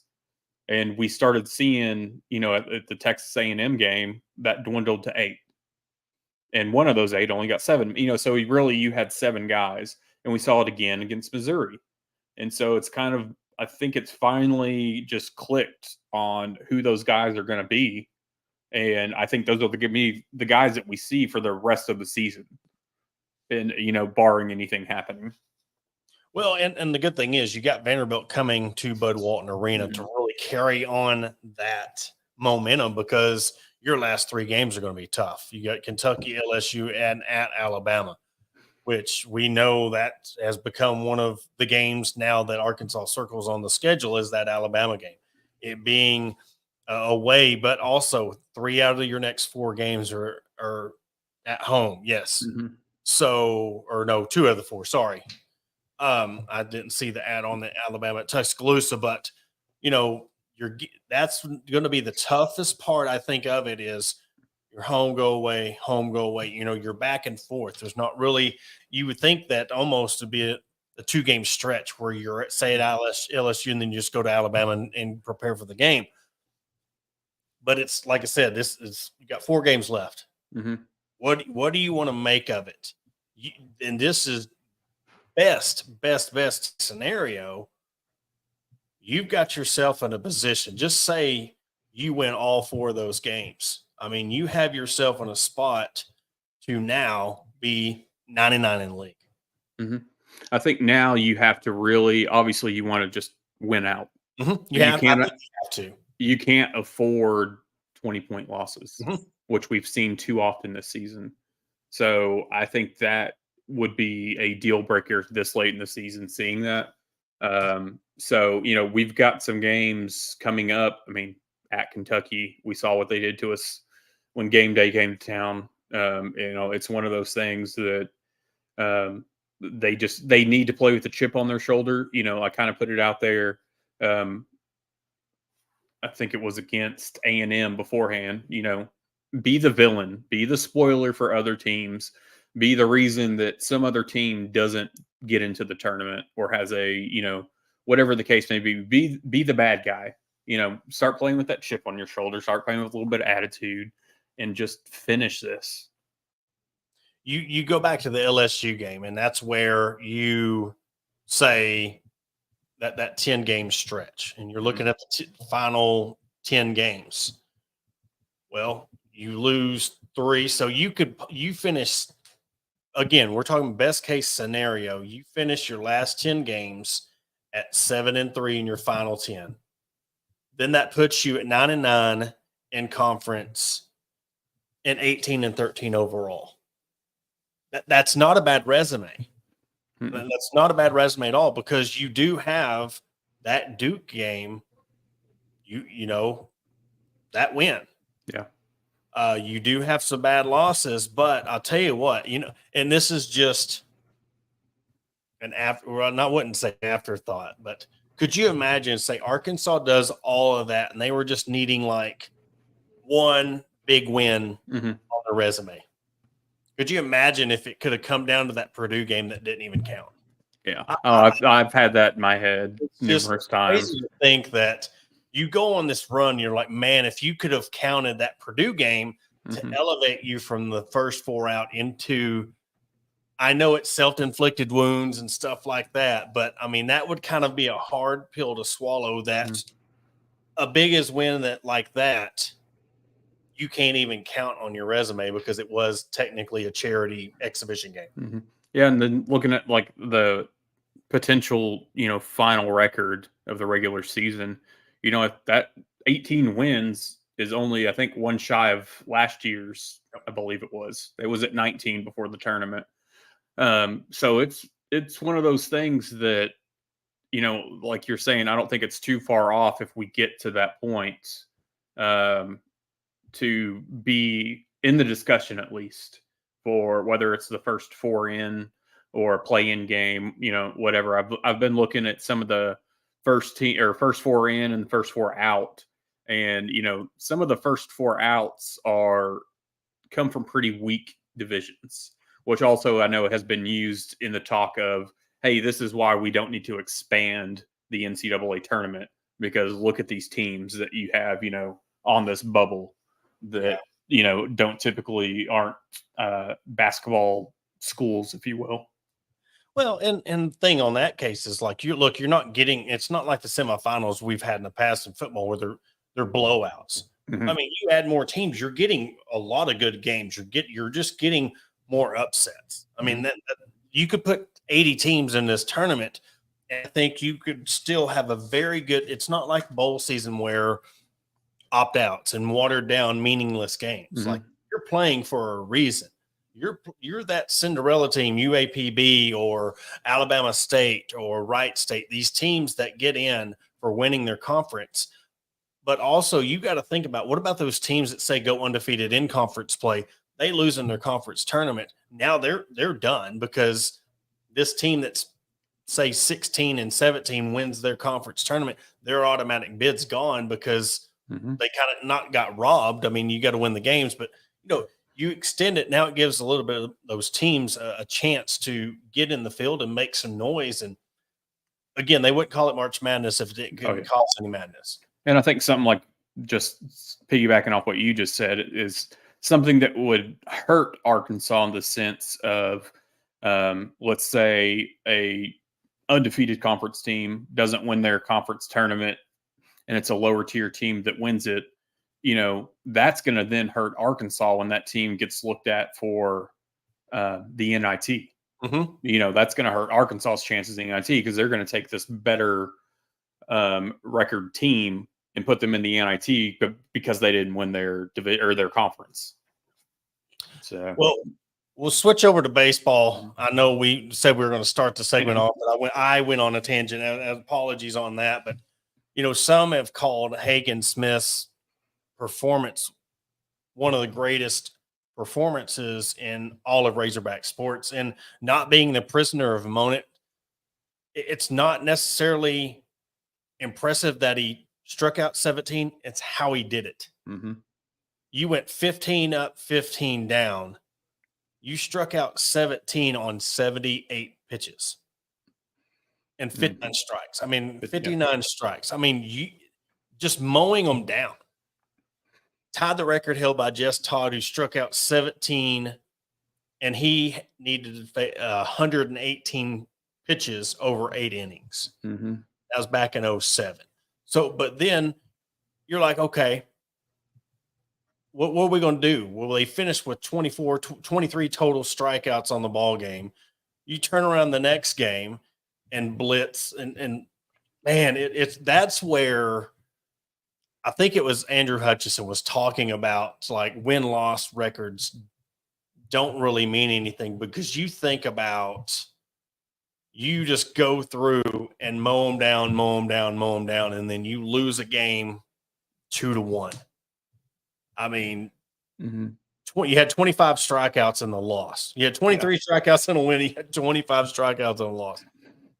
And we started seeing, at the Texas A&M game, that dwindled to 8. And one of those 8 only got 7. So you had 7 guys. And we saw it again against Missouri. And so it's kind of, I think it's finally just clicked on who those guys are going to be. And I think those are the guys that we see for the rest of the season. And, barring anything happening. Well, and the good thing is you got Vanderbilt coming to Bud Walton Arena to really carry on that momentum, because your last 3 games are going to be tough. You got Kentucky, LSU, and at Alabama, which we know that has become one of the games now that Arkansas circles on the schedule, is that Alabama game. It being away, but also 3 out of your next 4 games are at home. Yes. Mhm. So, or no, 2 of the 4. Sorry. I didn't see the ad on the Alabama at Tuscaloosa, but that's going to be the toughest part. I think of it is your home go away, home go away. You're back and forth. There's not really. You would think that almost to be a 2-game stretch where you're say at LSU and then you just go to Alabama and prepare for the game. But it's like I said, you got 4 games left. Mhm. What do you want to make of it? And this is best scenario. You've got yourself in a position. Just say you win all 4 of those games. I mean, you have yourself in a spot to now be 99 in the league. Mhm. I think now you have to really, obviously, you want to just win out. Mm-hmm. You can't. I think you have to. You can't afford 20-point losses, Mhm. which we've seen too often this season. So I think that would be a deal breaker this late in the season, seeing that. So, we've got some games coming up. I mean, at Kentucky, we saw what they did to us when game day came to town. It's one of those things that they need to play with the chip on their shoulder. I kind of put it out there. I think it was against A&M beforehand, be the villain, be the spoiler for other teams, be the reason that some other team doesn't get into the tournament or has whatever the case may be the bad guy, start playing with that chip on your shoulder, start playing with a little bit of attitude and just finish this. You go back to the LSU game, and that's where you say that 10-game stretch, and you're looking at the final 10 games. Well, you lose 3, so you finish again. We're talking best case scenario. You finish your last 10 games at 7-3 in your final 10. Then that puts you at 9-9 in conference and 18-13 overall. That's not a bad resume. Mm-mm. That's not a bad resume at all, because you do have that Duke game. That win. Yeah. You do have some bad losses, but I'll tell you what, and this is just I wouldn't say afterthought, but could you imagine, say Arkansas does all of that and they were just needing like one big win Mm-hmm. on their resume? Could you imagine if it could have come down to that Purdue game that didn't even count? Yeah. I've had that in my head numerous times. Crazy to think that you go on this run, you're like, man, if you could have counted that Purdue game to elevate you from the first 4 out into, I know it's self-inflicted wounds and stuff like that, but I mean, that would kind of be a hard pill to swallow, that a big as win like that, you can't even count on your resume because it was technically a charity exhibition game. Mm-hmm. Yeah. And then looking at like the potential, final record of the regular season, if that 18 wins is only, I think, one shy of last year's, I believe it was at 19 before the tournament. So it's one of those things that, like you're saying, I don't think it's too far off if we get to that point, to be in the discussion, at least for whether it's the first 4 in or a play-in game, whatever. I've been looking at some of the first 4 in and the first 4 out, and some of the first 4 outs come from pretty weak divisions, which also I know has been used in the talk of, hey, this is why we don't need to expand the NCAA tournament, because look at these teams that you have, on this bubble that aren't basketball schools, if you will. Well, and the thing on that case is, like, you're not getting, it's not like the semifinals we've had in the past in football where they're blowouts. Mm-hmm. I mean, you add more teams, you're getting a lot of good games. You're just getting more upsets. I mean, that you could put 80 teams in this tournament, and I think you could still have a very good. It's not like bowl season where opt-outs and watered down meaningless games. Like, you're playing for a reason. You're that Cinderella team, UAPB or Alabama State or Wright State, these teams that get in for winning their conference. But also, you got to think about what about those teams that say go undefeated in conference play? They lose in their conference tournament. Now they're done because this team that's say 16 and 17 wins their conference tournament, their automatic bid's gone because they kind of not got robbed. I mean, you got to win the games, but you extend it. Now it gives a little bit of those teams a chance to get in the field and make some noise. And again, they wouldn't call it March Madness if it couldn't cause any madness. And I think something like, just piggybacking off what you just said, is something that would hurt Arkansas in the sense of, let's say a undefeated conference team doesn't win their conference tournament and it's a lower tier team that wins it. That's going to then hurt Arkansas when that team gets looked at for the NIT. That's going to hurt Arkansas's chances in the NIT because they're going to take this better record team and put them in the NIT because they didn't win their division or their conference. So, well, we'll switch over to baseball. I know we said we were going to start the segment off, but I went on a tangent. Apologies on that, but some have called Hagen Smith's performance one of the greatest performances in all of Razorback sports, and not being the prisoner of a moment. It's not necessarily impressive that he struck out 17. It's how he did it. You went 15 up, 15 down. You struck out 17 on 78 pitches and 59 strikes. I mean, 59 strikes. I mean, you just mowing them down. Tied the record held by Jess Todd, who struck out 17, and he needed 118 pitches over 8 innings. That was back in 07. So, but then you're like, okay, what are we going to do? Well, they finished with 23 total strikeouts on the ball game. You turn around the next game and blitz, and man, that's where I think it was Andrew Hutchison was talking about, like, win-loss records don't really mean anything because you think about you just go through and mow them down, and then you lose a game 2-1. I mean, you had 25 strikeouts in the loss. You had 23 strikeouts in a win. You had 25 strikeouts in a loss.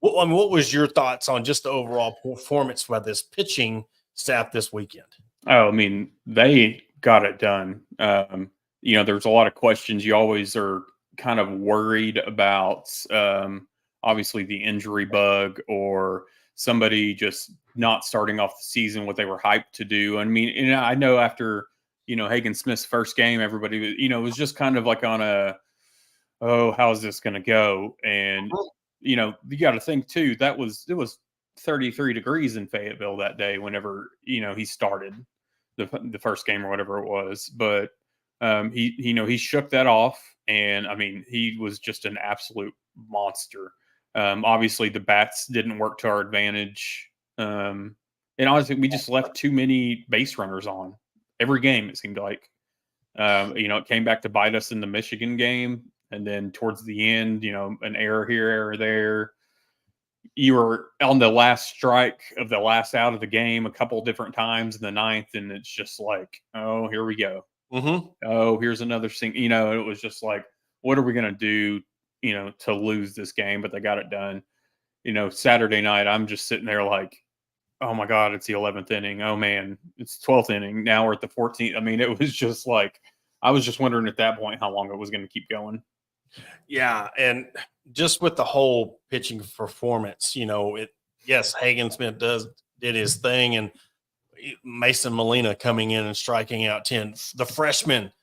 Well, I mean, what was your thoughts on just the overall performance by this pitching staff this weekend? Oh, I mean, they got it done. There's a lot of questions. You always are kind of worried about, obviously, the injury bug or somebody just not starting off the season what they were hyped to do. I mean, I know after, Hagen Smith's first game, everybody, was just kind of like on how's this going to go? And, you got to think too, it was 33 degrees in Fayetteville that day whenever, he started the first game or whatever it was. But he shook that off, and I mean, he was just an absolute monster. Obviously the bats didn't work to our advantage. And honestly, we just left too many base runners on every game. It seemed like, it came back to bite us in the Michigan game. And then towards the end, an error here, error there. You were on the last strike of the last out of the game a couple different times in the ninth, and it's just like, oh, here we go. Oh, here's another thing. It was just like, what are we going to do, to lose this game? But they got it done. Saturday night, I'm just sitting there like, oh my God, it's the 11th inning. Oh man, it's 12th inning. Now we're at the 14th. I mean, it was just like, I was just wondering at that point how long it was going to keep going. Yeah, and just with the whole pitching performance, yes, Hagen Smith did his thing, and Mason Molina coming in and striking out 10. The freshmen,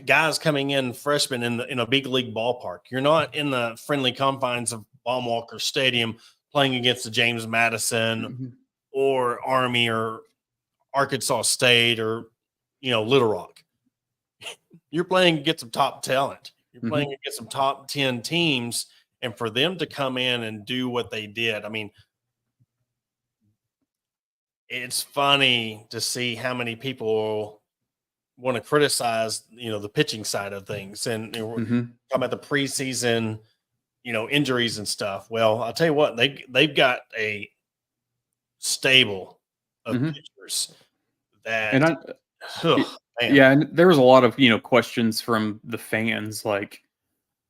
guys coming in, freshmen in a big league ballpark. You're not in the friendly confines of Baumwalker Stadium playing against the James Madison or Army or Arkansas State or Little Rock. You're playing against some top talent. You're playing against some top 10 teams, and for them to come in and do what they did, I mean, it's funny to see how many people want to criticize, the pitching side of things, and talking about the preseason, injuries and stuff. Well, I'll tell you what, they've got a stable of Mhm. pitchers And that, ugh, man. yeah, and there was a lot of, questions from the fans like,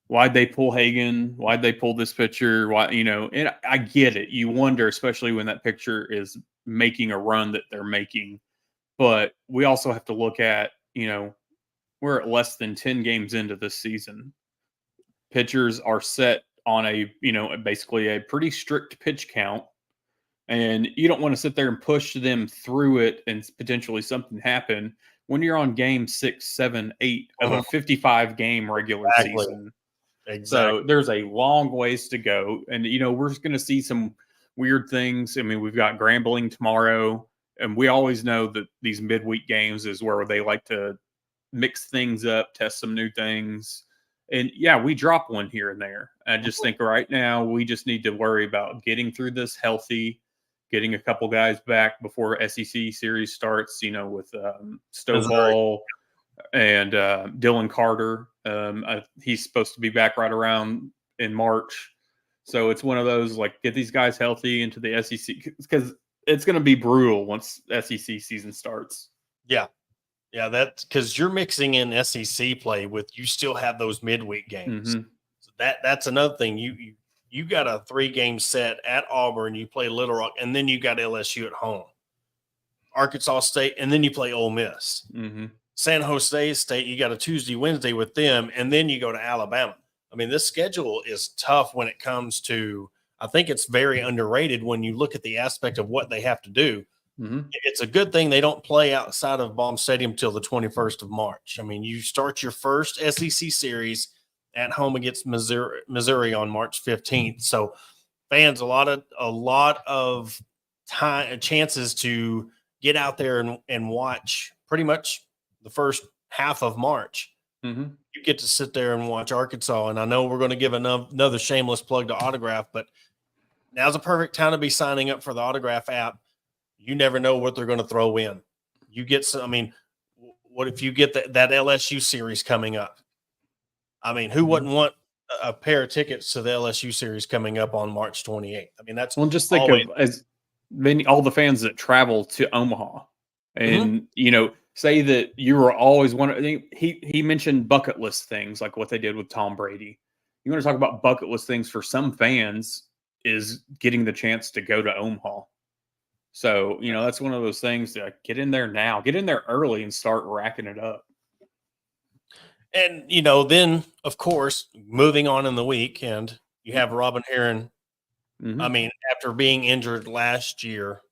why'd they pull Hagen? Why'd they pull this pitcher? Why, and I get it. You wonder, especially when that pitcher is making a run that they're making. But we also have to look at, we're at less than 10 games into this season. Pitchers are set on basically a pretty strict pitch count. And you don't want to sit there and push them through it and potentially something happen when you're on game 6, 7, 8 of a 55 game regular Exactly. season. Exactly. So there's a long ways to go. And, we're going to see some weird things. I mean, we've got Grambling tomorrow, and we always know that these midweek games is where they like to mix things up, test some new things. And yeah, we drop one here and there. I just think right now we just need to worry about getting through this healthy, getting a couple guys back before SEC series starts, with Stovall and Dylan Carter. He's supposed to be back right around in March. So it's one of those, like, get these guys healthy into the SEC, because it's going to be brutal once SEC season starts. Yeah. Yeah, that's because you're mixing in SEC play with, you still have those midweek games. Mhm. So that's another thing. You got a 3-game set at Auburn, you play Little Rock, and then you got LSU at home, Arkansas State, and then you play Ole Miss. Mhm. San Jose State, you got a Tuesday, Wednesday with them, and then you go to Alabama. I mean, this schedule is tough when it comes to, I think it's very underrated when you look at the aspect of what they have to do. Mhm. It's a good thing they don't play outside of Baum Stadium till the 21st of March. I metime, you start your first SEC series at home against Missouri on March 15th. So fans, a lot of time chances to get out there and watch pretty much the first half of March. Mhm. You get to sit there and watch Arkansas. And I know we're going to give another shameless plug to Autograph, but now's a perfect time to be signing up for the Autograph app. You never know what they're going to throw in. You get some, I mean, what if you get that LSU series coming up? I mean, who wouldn't want a pair of tickets to the LSU series coming up on March 28th? I mean, that's Well, just think always, of as many all the fans that travel to Omaha, and say that you were always one. He mentioned bucket list things like what they did with Tom Brady. You want to talk about bucket list things for some fans is getting the chance to go to Omaha. So that's one of those things that get in there now, get in there early, and start racking it up. and then of course, moving on in the weekend, you have Robin Heron. Mhm. I mean, after being injured last year,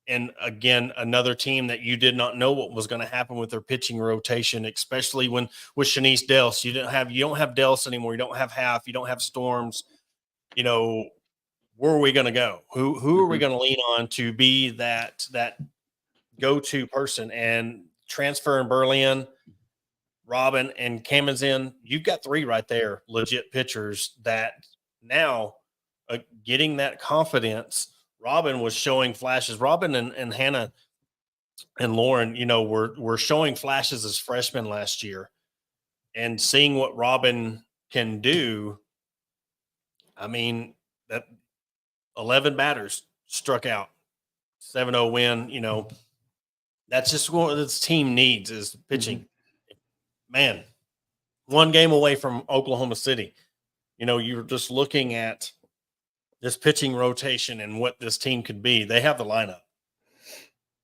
and again, another team that you did not know what was going to happen with their pitching rotation, especially with Shanice Delce. You don't have Delce anymore. You don't have Half. You don't have Storms. Where are we going to go? Who are we going to lean on to be that go-to person? And transfer in Berlin, Robin, and Kamen, you've got 3 right there, legit pitchers that now getting that confidence. Robin was showing flashes. Robin and Hannah and Lauren, were showing flashes as freshmen last year, and seeing what Robin can do. I mean, that 11 batters struck out, 7-0 win. That's just what this team needs is pitching. Man, 1 game away from Oklahoma City. You're just looking at this pitching rotation and what this team could be. They have the lineup.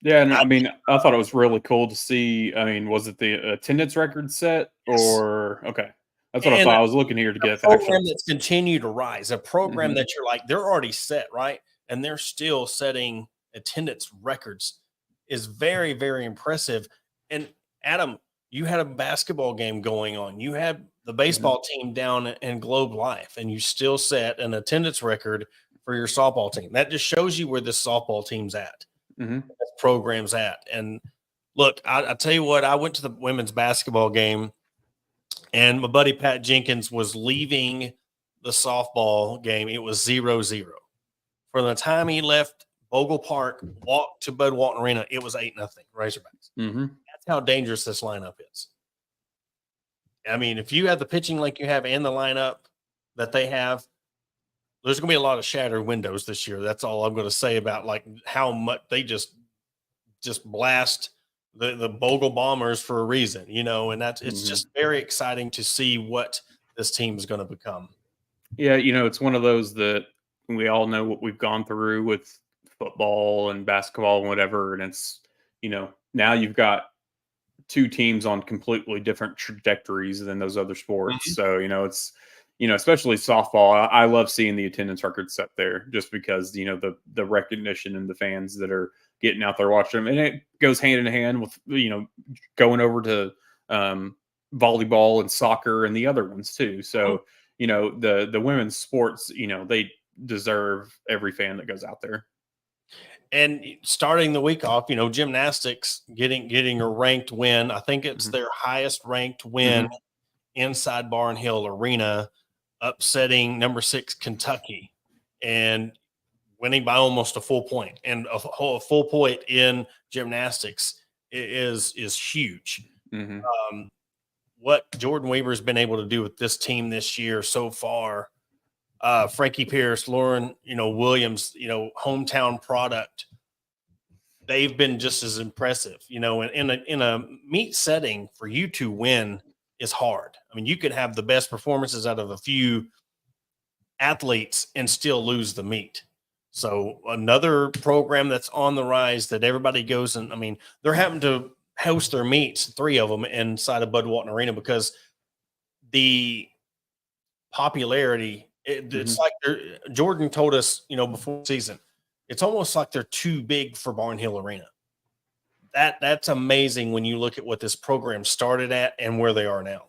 Yeah, and I mean, I thought it was really cool to see. I mean, was it the attendance record set or okay? That's what I thought. I was looking here to get a program that's continued to rise. A program that you're like, they're already set, right? And they're still setting attendance records is very, very impressive. And Adam, you had a basketball game going on. You had the baseball team down in Globe Life, and you still set an attendance record for your softball team. That just shows you where this softball team's at. This program's at. And look, I tell you what, I went to the women's basketball game, and my buddy Pat Jenkins was leaving the softball game. It was 0-0. From the time he left Bogle Park, walked to Bud Walton Arena, it was 8-0 Razorbacks. That's how dangerous this lineup is. I mean, if you have the pitching like you have and the lineup that they have, there's going to be a lot of shattered windows this year. That's all I'm going to say about like how much they just just blast the Bogle Bombers for a reason, and it's just very exciting to see what this team is going to become. Yeah, it's one of those that we all know what we've gone through with football and basketball and whatever, and it's, now you've got two teams on completely different trajectories than those other sports. So, it's, especially softball. I love seeing the attendance records set there just because, the recognition and the fans that are getting out there watching them. And it goes hand in hand with, going over to volleyball and soccer and the other ones too. So, the women's sports, they deserve every fan that goes out there. And starting the week off, gymnastics getting a ranked win. I think it's their highest ranked win inside Barn Hill Arena, upsetting number 6 Kentucky and winning by almost a full point. And a full point in gymnastics is huge. What Jordan Weaver has been able to do with this team this year so far, Frankie Pierce, Lauren, Williams, hometown product. They've been just as impressive, in a meet setting. For you to win is hard. I mean, you could have the best performances out of a few athletes and still lose the meet. So another program that's on the rise that everybody goes and, I mean, they're having to host their meets, 3 of them inside of Bud Walton Arena, because the popularity, it's like Jordan told us, before the season, it's almost like they're too big for Barn Hill Arena. That's amazing when you look at what this program started at and where they are now.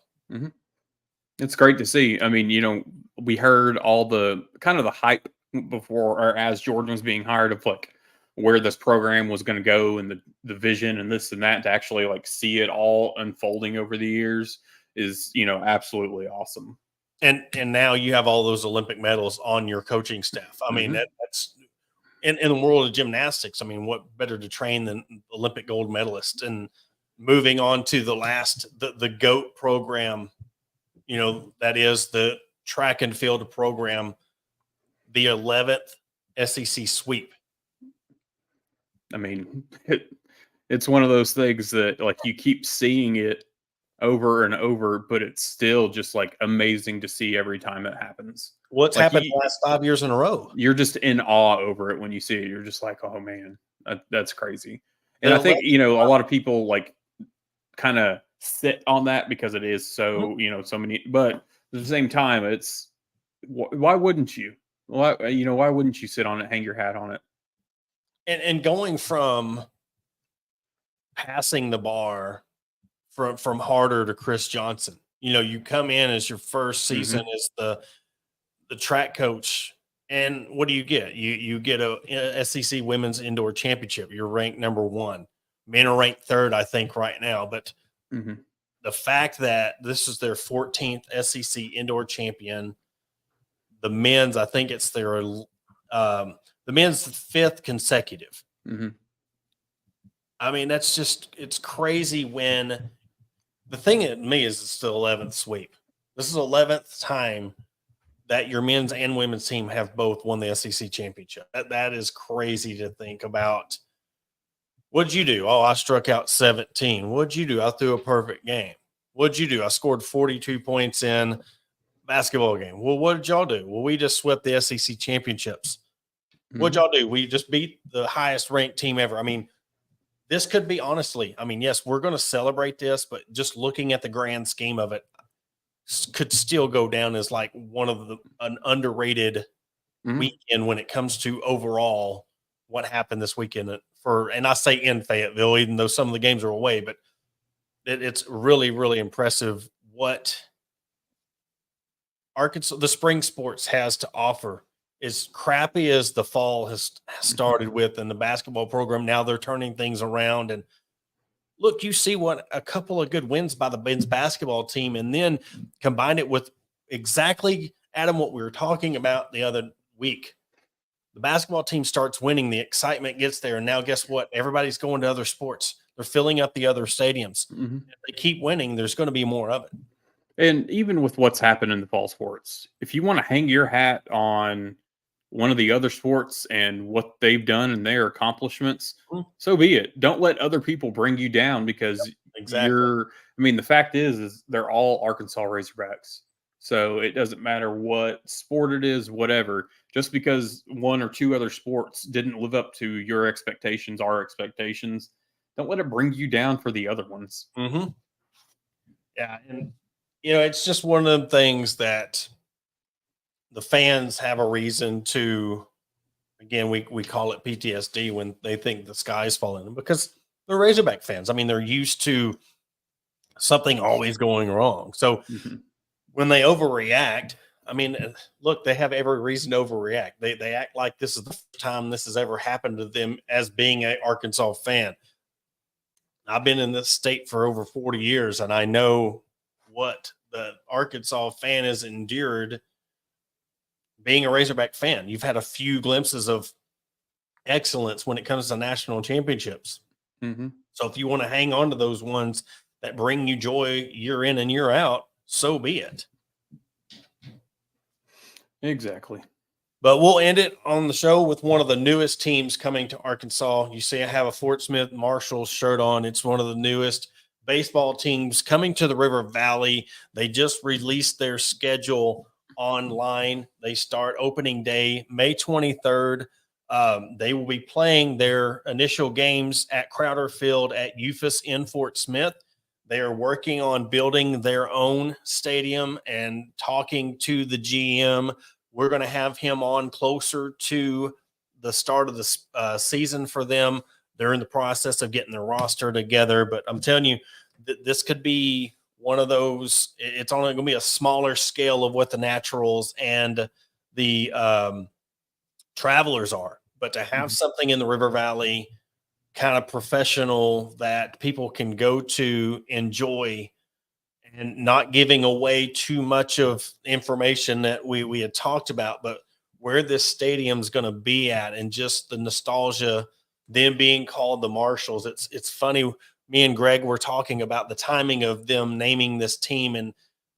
It's great to see. I mean, we heard all the kind of the hype before, or as Jordan was being hired, of like where this program was going to go and the vision and this and that, to actually like see it all unfolding over the years is, absolutely awesome. And now you have all those Olympic medals on your coaching staff. I mean, that's in the world of gymnastics. I mean, what better to train than Olympic gold medalists? And moving on to the GOAT program, that is the track and field program, the 11th SEC sweep. I mean, it's one of those things that like you keep seeing it over and over, but it's still just like amazing to see every time it happens. What's happened the last 5 years in a row? You're just in awe over it when you see it. You're just like, oh man, that's crazy. And I think, a lot of people like kind of sit on that because it is so, so many, but at the same time, it's why wouldn't you? Why wouldn't you sit on it, hang your hat on it? And going from passing the bar from Harder to Chris Johnson, you come in as your first season as the track coach, and what do you get? You get a SEC Women's Indoor Championship. You're ranked number 1. Men are ranked 3rd, I think, right now. But the fact that this is their 14th SEC Indoor Champion, the men's, I think it's their the men's 5th consecutive. I mean, it's crazy. When the thing at me is it's the 11th sweep. This is the 11th time that your men's and women's team have both won the SEC championship. That is crazy to think about. What'd you do? Oh, I struck out 17. What'd you do? I threw a perfect game. What'd you do? I scored 42 points in basketball game. Well, what did y'all do? Well, we just swept the SEC championships. What'd y'all do? We just beat the highest ranked team ever. I mean, this could be, honestly, I mean, yes, we're going to celebrate this, but just looking at the grand scheme of it, could still go down as like one of an underrated weekend when it comes to overall what happened this weekend and I say in Fayetteville, even though some of the games are away, but it's really, really impressive what Arkansas, the spring sports, has to offer. As crappy as the fall has started with in the basketball program, now they're turning things around. And look, you see what a couple of good wins by the men's basketball team, and then combine it with exactly, Adam, what we were talking about the other week. The basketball team starts winning, the excitement gets there, and now guess what? Everybody's going to other sports. They're filling up the other stadiums. If they keep winning, there's going to be more of it. And even with what's happened in the fall sports, if you want to hang your hat on one of the other sports and what they've done and their accomplishments, Mhm. so be it. Don't let other people bring you down because Exactly. I mean, the fact is they're all Arkansas Razorbacks. So it doesn't matter what sport it is, whatever. Just because one or two other sports didn't live up to your expectations, our expectations, don't let it bring you down for the other ones. Mm-hmm. Yeah, and it's just one of them things that the fans have a reason to. Again, we call it PTSD when they think the sky's falling because they're Razorback fans. I mean, they're used to something always going wrong. So Mhm. when they overreact, I mean, look, they have every reason to overreact. They act like this is the first time this has ever happened to them as being an Arkansas fan. I've been in this state for over 40 years, and I know what the Arkansas fan has endured being a Razorback fan. You've had a few glimpses of excellence when it comes to national championships. Mhm. So if you want to hang on to those ones that bring you joy year in and year out, so be it. Exactly. But we'll end it on the show with one of the newest teams coming to Arkansas. You see, I have a Fort Smith Marshall shirt on. It's one of the newest baseball teams coming to the River Valley. They just released their schedule online. They start opening day May 23rd. They will be playing their initial games at Crowder Field at UFAS in Fort Smith. They are working on building their own stadium and talking to the GM. We're going to have him on closer to the start of the season for them. They're in the process of getting their roster together, but I'm telling you, this could be one of those. It's only going to be a smaller scale of what the Naturals and the Travelers are, but to have Mhm. something in the River Valley kind of professional that people can go to enjoy and not giving away too much of information that we had talked about, but where this stadium's going to be at and just the nostalgia, them being called the Marshalls. It's funny. Me and Greg were talking about the timing of them naming this team and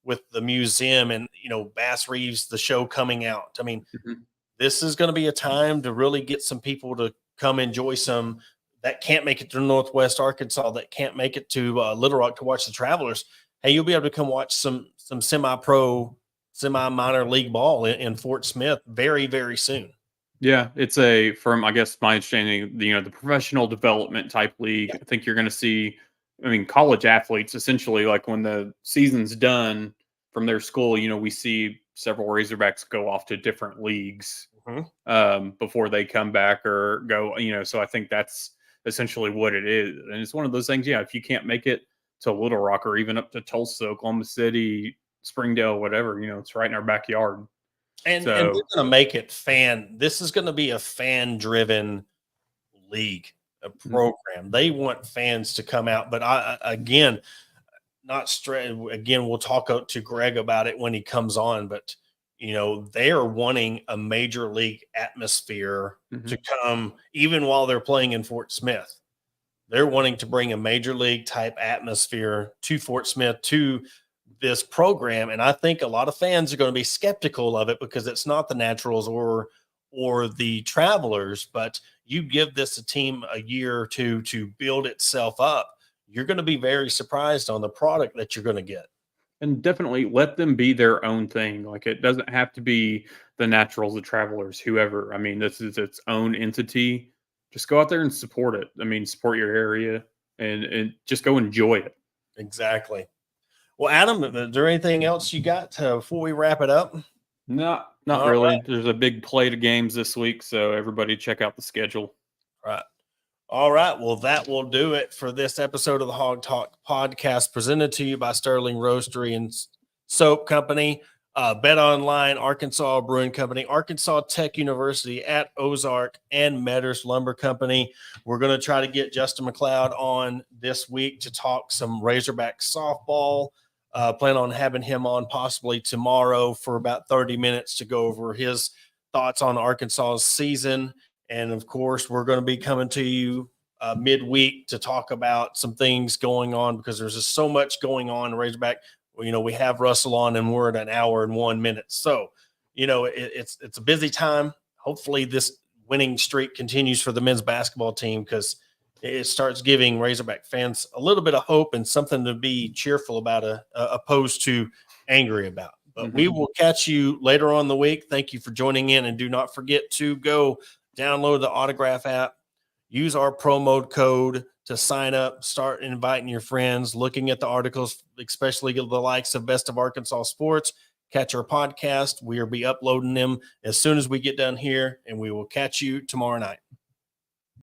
with the museum and Bass Reeves, the show coming out. I mean, Mhm. this is going to be a time to really get some people to come enjoy some that can't make it to Northwest Arkansas, that can't make it to Little Rock to watch the Travelers. Hey, you'll be able to come watch some semi-pro, semi-minor league ball in Fort Smith very, very soon. Yeah, it's from I guess my understanding, the professional development type league. Yeah. I think you're going to see, I mean, college athletes essentially like when the season's done from their school. We see several Razorbacks go off to different leagues Mhm. before they come back or go. So I think that's essentially what it is, and it's one of those things. Yeah, if you can't make it to Little Rock or even up to Tulsa, Oklahoma City, Springdale, whatever, it's right in our backyard. And they're So. going to make it fan. This is going to be a fan-driven league, a Mhm. program. They want fans to come out, but again, not straight. Again, we'll talk to Greg about it when he comes on, but they are wanting a major league atmosphere to Mhm. come even while they're playing in Fort Smith. They're wanting to bring a major league type atmosphere to Fort Smith, to this program. And I think a lot of fans are going to be skeptical of it because it's not the Naturals or the Travelers, but you give this a team a year or two to build itself up, you're going to be very surprised on the product that you're going to get. And definitely let them be their own thing. Like it doesn't have to be the Naturals, the Travelers, whoever. I mean, this is its own entity. Just go out there and support it. I mean, support your area and just go enjoy it. Exactly. Well, Adam, is there anything else you got before we wrap it up? Not All really. There's a big plate of games this week, so everybody check out the schedule. right. All right. Well, that will do it for this episode of the Hog Talk podcast presented to you by Sterling Roastery and Soap Company, Bet Online, Arkansas Brewing Company, Arkansas Tech University at Ozark, and Metters Lumber Company. We're going to try to get Justin McLeod on this week to talk some Razorback softball. Plan on having him on possibly tomorrow for about 30 minutes to go over his thoughts on Arkansas's season. And of course, we're going to be coming to you midweek to talk about some things going on because there's just so much going on in Razorback. We have Russell on and we're at an hour and 1 minute. So, it's a busy time. hopefully this winning streak continues for the men's basketball team, because it starts giving Razorback fans a little bit of hope and something to be cheerful about, opposed to angry about. But we will catch you later on in the week. Thank you for joining in, and do not forget to go download the Autograph app, use our promo code to sign up, start inviting your friends, looking at the articles, especially the likes of Best of Arkansas Sports. Catch our podcast. We will be uploading them as soon as we get done here, and we will catch you tomorrow night.